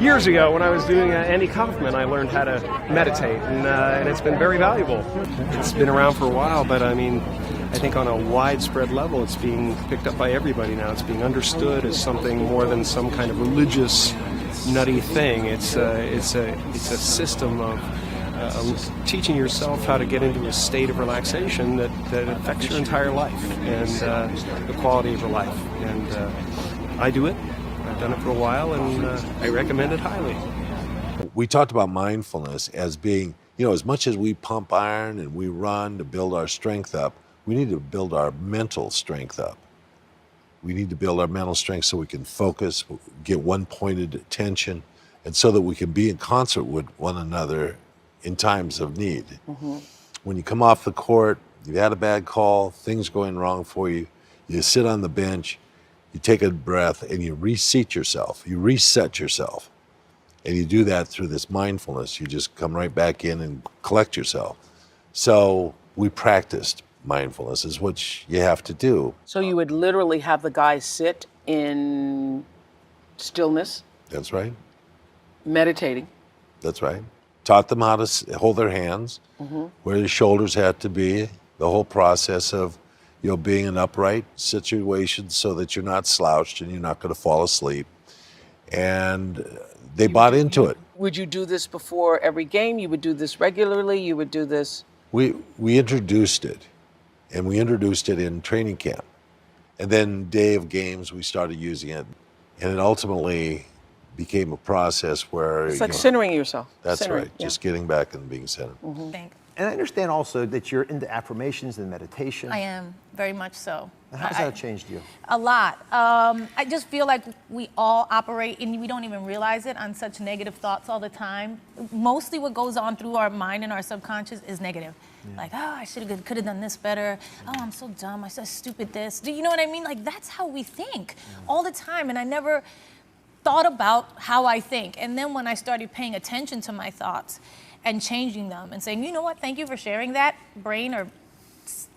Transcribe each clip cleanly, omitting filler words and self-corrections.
Years ago, when I was doing Andy Kaufman, I learned how to meditate, and it's been very valuable. It's been around for a while, but I mean, I think on a widespread level, it's being picked up by everybody now. It's being understood as something more than some kind of religious, nutty thing. It's a system of teaching yourself how to get into a state of relaxation that affects your entire life and the quality of your life. And I do it. I've done it for a while, and I recommend it highly. We talked about mindfulness as being, as much as we pump iron and we run to build our strength up, we need to build our mental strength up. We need to build our mental strength so we can focus, get one-pointed attention, and so that we can be in concert with one another in times of need. Mm-hmm. When you come off the court, you've had a bad call, things going wrong for you, you sit on the bench, you take a breath, and you reset yourself. You reset yourself. And you do that through this mindfulness. You just come right back in and collect yourself. So we practiced mindfulness, is what you have to do. So you would literally have the guys sit in stillness. That's right. Meditating. That's right. Taught them how to hold their hands, mm-hmm. where their shoulders had to be, the whole process of being in upright situations so that you're not slouched and you're not going to fall asleep. And they bought into it. Would you do this before every game? You would do this regularly? You would do this? We introduced it, and we introduced it in training camp. And then day of games, we started using it. And it ultimately became a process where... It's like centering yourself. That's right, just getting back and being centered. Mm-hmm. And I understand also that you're into affirmations and meditation. I am, very much so. How's that changed you? A lot. I just feel like we all operate, and we don't even realize it, on such negative thoughts all the time. Mostly what goes on through our mind and our subconscious is negative. Yeah. Like, I could have done this better. Oh, I'm so dumb. I said stupid this. Do you know what I mean? Like, that's how we think all the time, and I never thought about how I think. And then when I started paying attention to my thoughts and changing them and saying, you know what, thank you for sharing that, brain or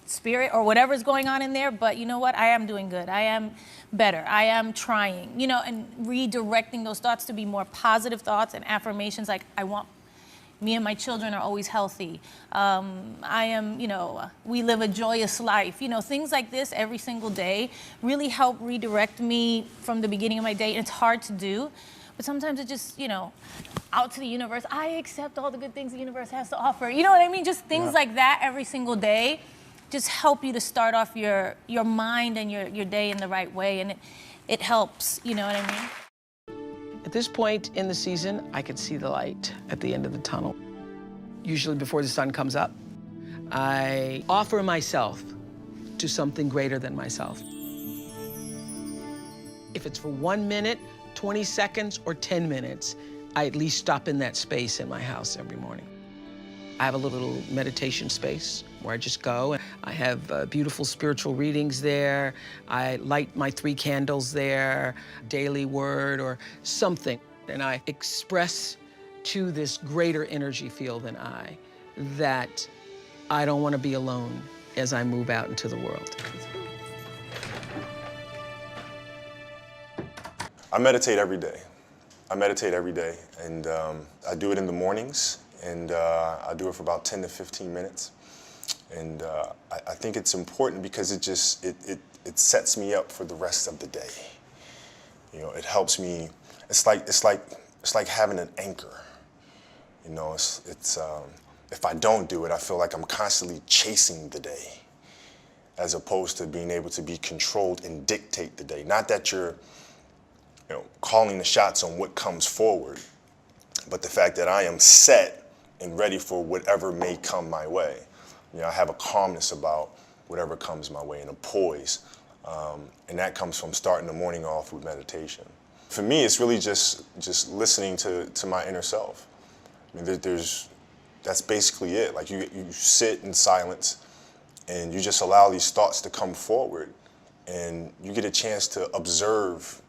spirit or whatever's going on in there, but you know what, I am doing good. I am better. I am trying, and redirecting those thoughts to be more positive thoughts and affirmations like, me and my children are always healthy. I am, we live a joyous life. Things like this every single day really help redirect me from the beginning of my day. And it's hard to do, but sometimes it just, out to the universe. I accept all the good things the universe has to offer. You know what I mean? Just things like that every single day just help you to start off your mind and your day in the right way. And it helps, you know what I mean? At this point in the season, I could see the light at the end of the tunnel. Usually before the sun comes up, I offer myself to something greater than myself. If it's for 1 minute, 20 seconds, or 10 minutes, I at least stop in that space in my house every morning. I have a little meditation space where I just go. I have beautiful spiritual readings there. I light my 3 candles there, daily word or something. And I express to this greater energy field than I that I don't want to be alone as I move out into the world. I meditate every day. And I do it in the mornings, and I do it for about 10 to 15 minutes. And I think it's important because it sets me up for the rest of the day. It helps me. It's like having an anchor. If I don't do it, I feel like I'm constantly chasing the day, as opposed to being able to be controlled and dictate the day. Not that you're calling the shots on what comes forward, but the fact that I am set and ready for whatever may come my way. I have a calmness about whatever comes my way and a poise, and that comes from starting the morning off with meditation. For me, it's really just listening to my inner self. I mean, that's basically it. Like you sit in silence, and you just allow these thoughts to come forward, and you get a chance to observe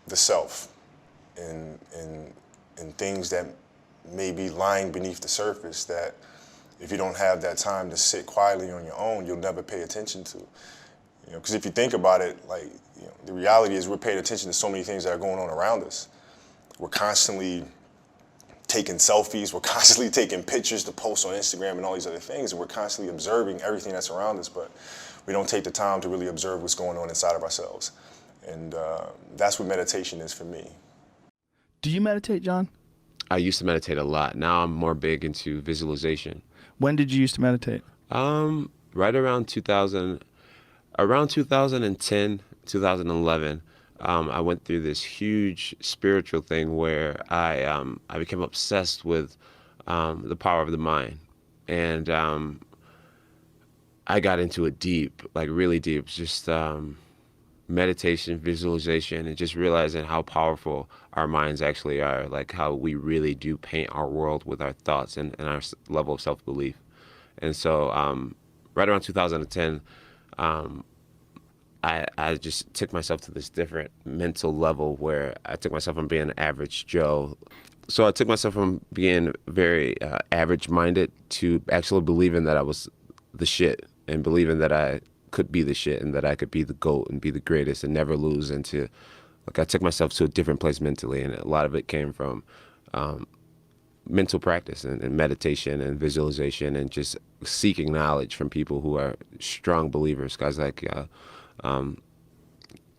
the self and things that may be lying beneath the surface that if you don't have that time to sit quietly on your own, you'll never pay attention to. Because if you think about it, the reality is we're paying attention to so many things that are going on around us. We're constantly taking selfies, we're constantly taking pictures to post on Instagram and all these other things, and we're constantly observing everything that's around us, but we don't take the time to really observe what's going on inside of ourselves. And that's what meditation is for me. Do you meditate, John? I used to meditate a lot. Now I'm more big into visualization. When did you used to meditate? Right around 2010, 2011, I went through this huge spiritual thing where I became obsessed with the power of the mind, and I got into it deep, like really deep, just meditation, visualization, and just realizing how powerful our minds actually are, like how we really do paint our world with our thoughts and our level of self-belief. And so right around 2010, I just took myself to this different mental level where I took myself from being an average Joe. So I took myself from being very average-minded to actually believing that I was the shit, and believing that I could be the shit and that I could be the GOAT and be the greatest and never lose. And to, like, I took myself to a different place mentally, and a lot of it came from mental practice and meditation and visualization and just seeking knowledge from people who are strong believers, guys like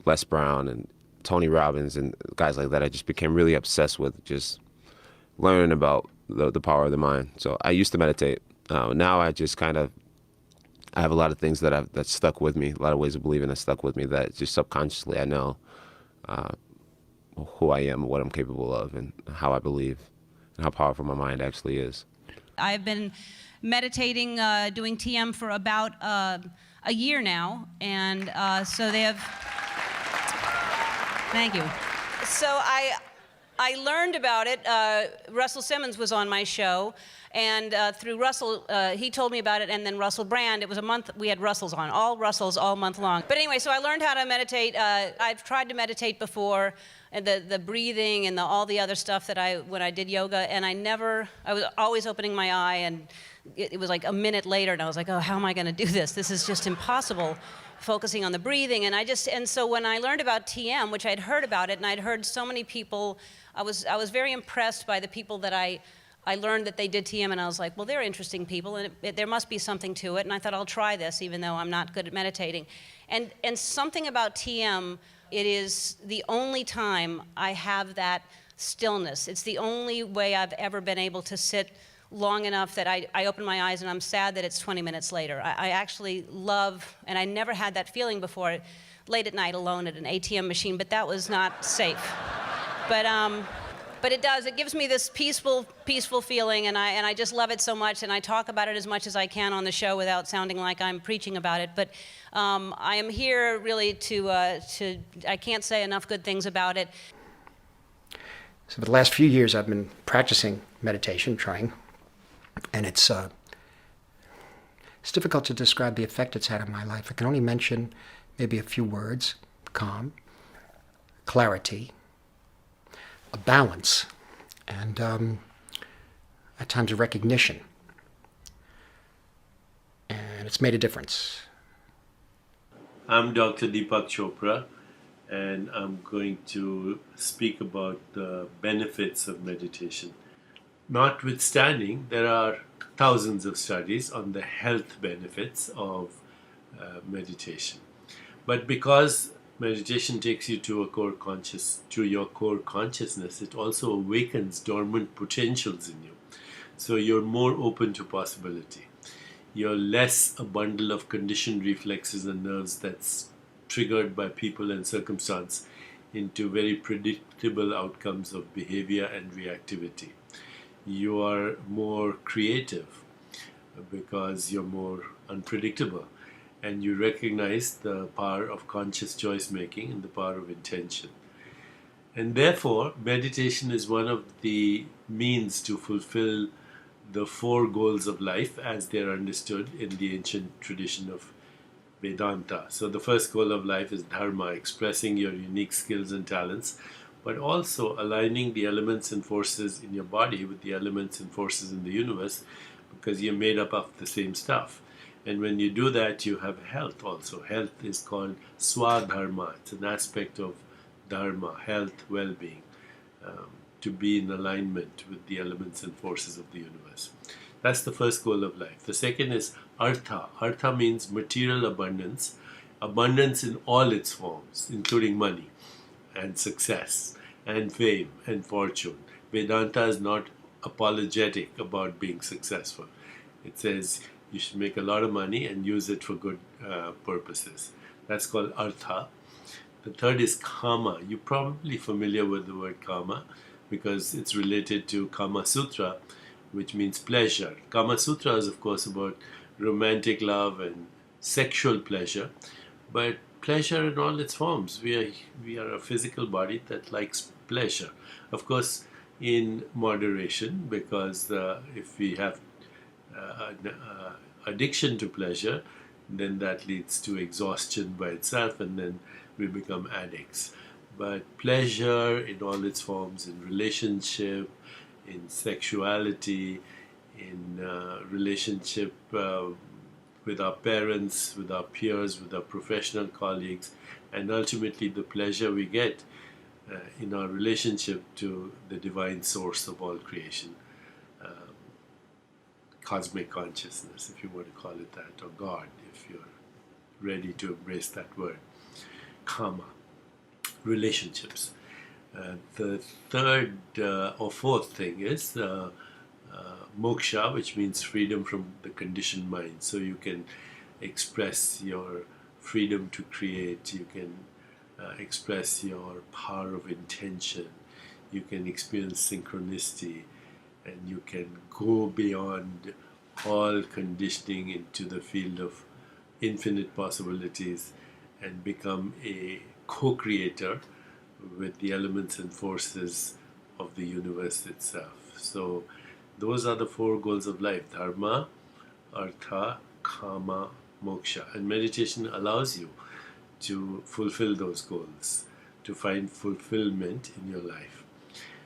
Les Brown and Tony Robbins and guys like that. I just became really obsessed with just learning about the power of the mind. So I used to meditate. Now I just kind of, I have a lot of things that stuck with me, a lot of ways of believing that stuck with me that just subconsciously I know who I am, what I'm capable of, and how I believe, and how powerful my mind actually is. I've been meditating, doing TM for about a year now, and so they have, thank you. So I learned about it. Russell Simmons was on my show, and through Russell, he told me about it, and then Russell Brand. It was a month, we had Russells on, all Russells all month long. But anyway, so I learned how to meditate. I've tried to meditate before, and the breathing and all the other stuff that when I did yoga, and I was always opening my eye, and it was like a minute later, and I was like, oh, how am I gonna do this? This is just impossible, focusing on the breathing. And so when I learned about TM, which I'd heard about it, and I'd heard so many people, I was very impressed by the people that I learned that they did TM, and I was like, well, they're interesting people, and there must be something to it, and I thought I'll try this, even though I'm not good at meditating. And something about TM, it is the only time I have that stillness. It's the only way I've ever been able to sit long enough that I open my eyes and I'm sad that it's 20 minutes later. I actually love, and I never had that feeling before, late at night alone at an ATM machine, but that was not safe. But it does, it gives me this peaceful feeling, and I just love it so much, and I talk about it as much as I can on the show without sounding like I'm preaching about it. But I am here really to I can't say enough good things about it. So for the last few years I've been practicing meditation, trying, and it's difficult to describe the effect it's had on my life. I can only mention maybe a few words: calm, clarity, a balance, and at times a recognition. And it's made a difference. I'm Dr. Deepak Chopra, and I'm going to speak about the benefits of meditation. Notwithstanding, there are thousands of studies on the health benefits of meditation. But because meditation takes you to your core consciousness, it also awakens dormant potentials in you. So you're more open to possibility. You're less a bundle of conditioned reflexes and nerves that's triggered by people and circumstance into very predictable outcomes of behavior and reactivity. You are more creative because you're more unpredictable, and you recognize the power of conscious choice making and the power of intention. And therefore, meditation is one of the means to fulfill the 4 goals of life as they're understood in the ancient tradition of Vedanta. So the first goal of life is dharma, expressing your unique skills and talents, but also aligning the elements and forces in your body with the elements and forces in the universe, because you're made up of the same stuff. And when you do that, you have health also. Health is called swadharma. It's an aspect of dharma, health, well-being. to be in alignment with the elements and forces of the universe. That's the first goal of life. The second is artha. Artha means material abundance, abundance in all its forms, including money and success and fame and fortune. Vedanta is not apologetic about being successful. It says you should make a lot of money and use it for good purposes. That's called artha. The third is kama. You're probably familiar with the word kama because it's related to Kama Sutra, which means pleasure. Kama Sutra is, of course, about romantic love and sexual pleasure, but pleasure in all its forms. We are a physical body that likes pleasure. Of course, in moderation, because if we have addiction to pleasure, then that leads to exhaustion by itself, and then we become addicts. But pleasure in all its forms, in relationship, in sexuality, in relationship with our parents, with our peers, with our professional colleagues, and ultimately the pleasure we get in our relationship to the divine source of all creation, cosmic consciousness, if you want to call it that, or God, if you're ready to embrace that word. Kama, relationships. The third or fourth thing is moksha, which means freedom from the conditioned mind. So you can express your freedom to create, you can express your power of intention, you can experience synchronicity, and you can go beyond all conditioning into the field of infinite possibilities and become a co-creator with the elements and forces of the universe itself. So those are the four goals of life: dharma, artha, kama, moksha. And meditation allows you to fulfill those goals, to find fulfillment in your life.